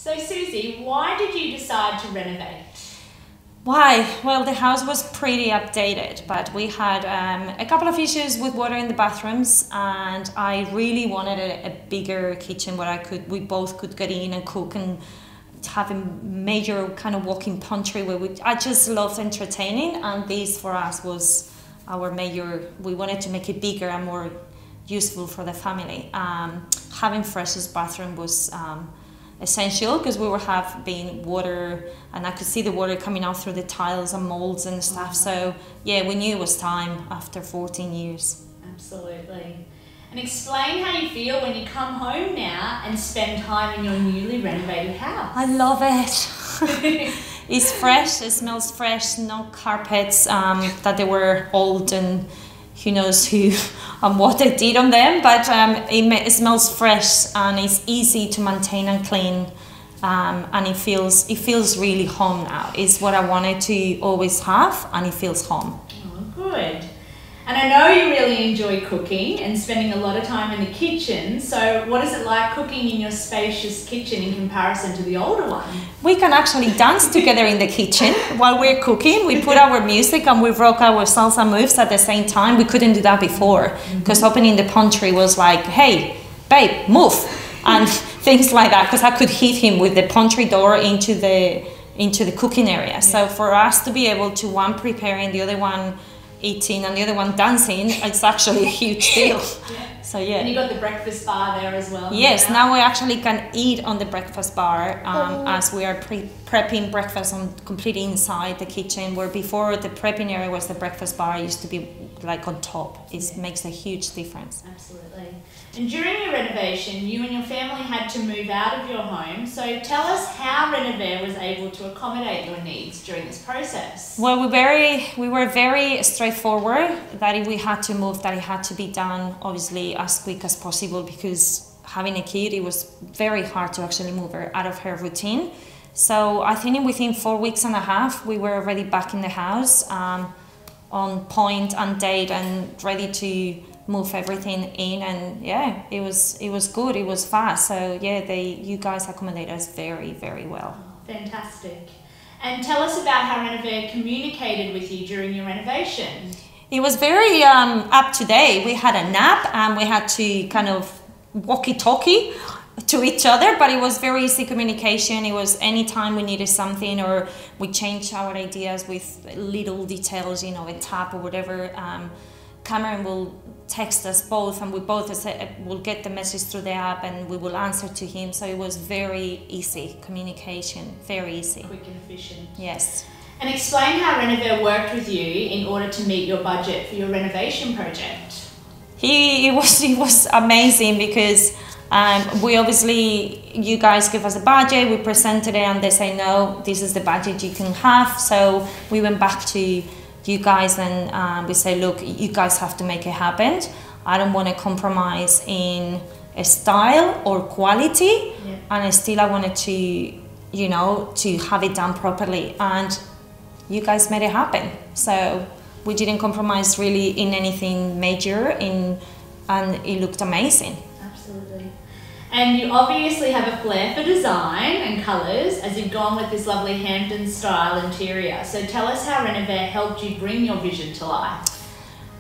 So Susie, why did you decide to renovate? Why? Well, the house was pretty updated, but we had a couple of issues with water in the bathrooms, and I really wanted a bigger kitchen where we both could get in and cook and have a major kind of walk-in pantry I just loved entertaining, and this for us was our major. We wanted to make it bigger and more useful for the family. Having freshest bathroom was essential because we were having water, and I could see the water coming out through the tiles and molds and stuff. So yeah, we knew it was time after 14 years. Absolutely. And explain how you feel when you come home now and spend time in your newly renovated house. I love it. It's fresh, it smells fresh, no carpets that they were old and who knows who and what they did on them, but it smells fresh and it's easy to maintain and clean, and it feels really home now. It's what I wanted to always have, and it feels home. Oh, good. And I know you really enjoy cooking and spending a lot of time in the kitchen, so what is it like cooking in your spacious kitchen in comparison to the older one? We can actually dance together in the kitchen while we're cooking. We put our music and we rock our salsa moves at the same time. We couldn't do that before because opening the pantry was like, hey, babe, move, and things like that, because I could hit him with the pantry door into the cooking area. Yeah. So for us to be able to one preparing, the other one eating and the other one dancing, it's actually a huge deal. Yeah. So yeah. And you got the breakfast bar there as well. Yes, now we actually can eat on the breakfast bar as we are prepping breakfast on completely inside the kitchen, where before the prepping area was the breakfast bar, it used to be like on top. It makes a huge difference. Absolutely. And during your renovation, you and your family had to move out of your home. So tell us how Renovare was able to accommodate your needs during this process. Well, we were very straightforward that if we had to move, that it had to be done obviously as quick as possible, because having a kid, it was very hard to actually move her out of her routine. So I think within 4 weeks and a half, we were already back in the house, on point and date and ready to move everything in, and yeah, it was good, it was fast. So yeah, you guys accommodate us very, very well. Fantastic. And tell us about how Renovare communicated with you during your renovation. It was very up to date. We had a nap and we had to kind of walkie-talkie to each other, but it was very easy communication. It was anytime we needed something or we changed our ideas with little details, you know, a tap or whatever. Cameron will text us both, and we both will get the message through the app and we will answer to him. So it was very easy communication, very easy. Quick and efficient. Yes. And explain how Renovare worked with you in order to meet your budget for your renovation project. It was amazing because we obviously, you guys give us a budget, we presented it and they say, no, this is the budget you can have. So we went back to you guys and we say, look, you guys have to make it happen. I don't want to compromise in a style or quality, and still I wanted to, you know, to have it done properly, and you guys made it happen. So we didn't compromise really in anything major, and it looked amazing. Absolutely. And you obviously have a flair for design and colours, as you've gone with this lovely Hampton style interior. So tell us how Renovare helped you bring your vision to life.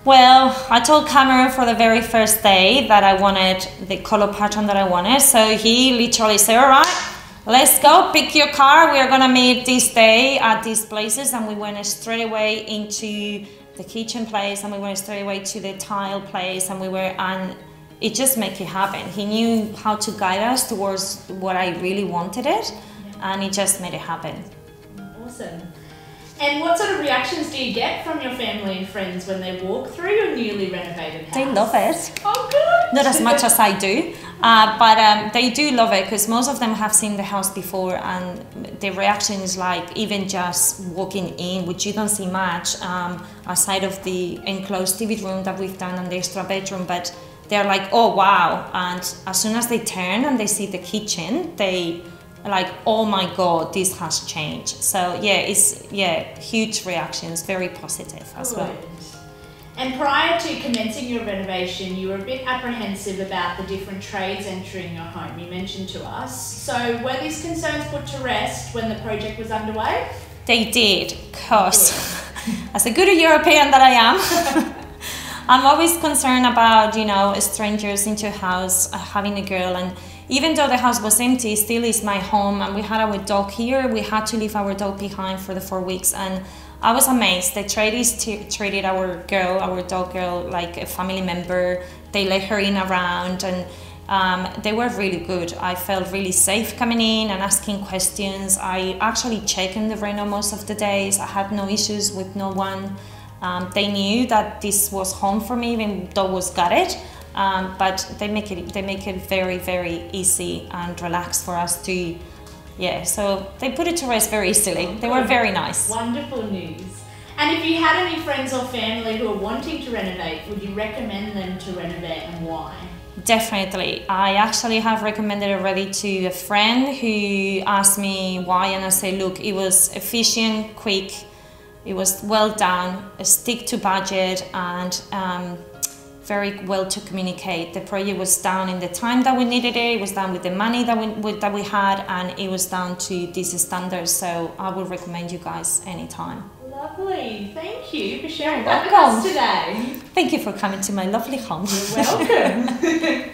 Well, I told Cameron for the very first day that I wanted the colour pattern that I wanted. So he literally said, all right, let's go, pick your car. We are going to meet this day at these places. And we went straight away into the kitchen place, and we went straight away to the tile place, and it just made it happen. He knew how to guide us towards what I really wanted it, and it just made it happen. Awesome. And what sort of reactions do you get from your family and friends when they walk through your newly renovated house? They love it. Oh, good. Not as much as I do, but they do love it, because most of them have seen the house before, and the reaction is like, even just walking in, which you don't see much, aside of the enclosed TV room that we've done and the extra bedroom, but they're like, oh wow. And as soon as they turn and they see the kitchen, they are like, oh my God, this has changed. So yeah, it's huge reactions, very positive as well. And prior to commencing your renovation, you were a bit apprehensive about the different trades entering your home, you mentioned to us. So were these concerns put to rest when the project was underway? They did, because as a good European that I am, I'm always concerned about, you know, strangers into a house, having a girl, and even though the house was empty, it still is my home, and we had our dog here. We had to leave our dog behind for the 4 weeks, and I was amazed. The tradies treated our dog girl, like a family member. They let her in around, and they were really good. I felt really safe coming in and asking questions. I actually checked in the reno most of the days. I had no issues with no one. They knew that this was home for me, even though it was gutted. But they make it very, very easy and relaxed for us to. Yeah, so they put it to rest very easily. They were very nice. Wonderful news. And if you had any friends or family who are wanting to renovate, would you recommend them to renovate, and why? Definitely. I actually have recommended it already to a friend who asked me why, and I say, look, it was efficient, quick, it was well done, stick to budget, and very well to communicate. The project was done in the time that we needed it. It was done with the money that we had, and it was down to these standards. So I would recommend you guys anytime. Lovely. Thank you for sharing that with us today. Thank you for coming to my lovely home. You're welcome.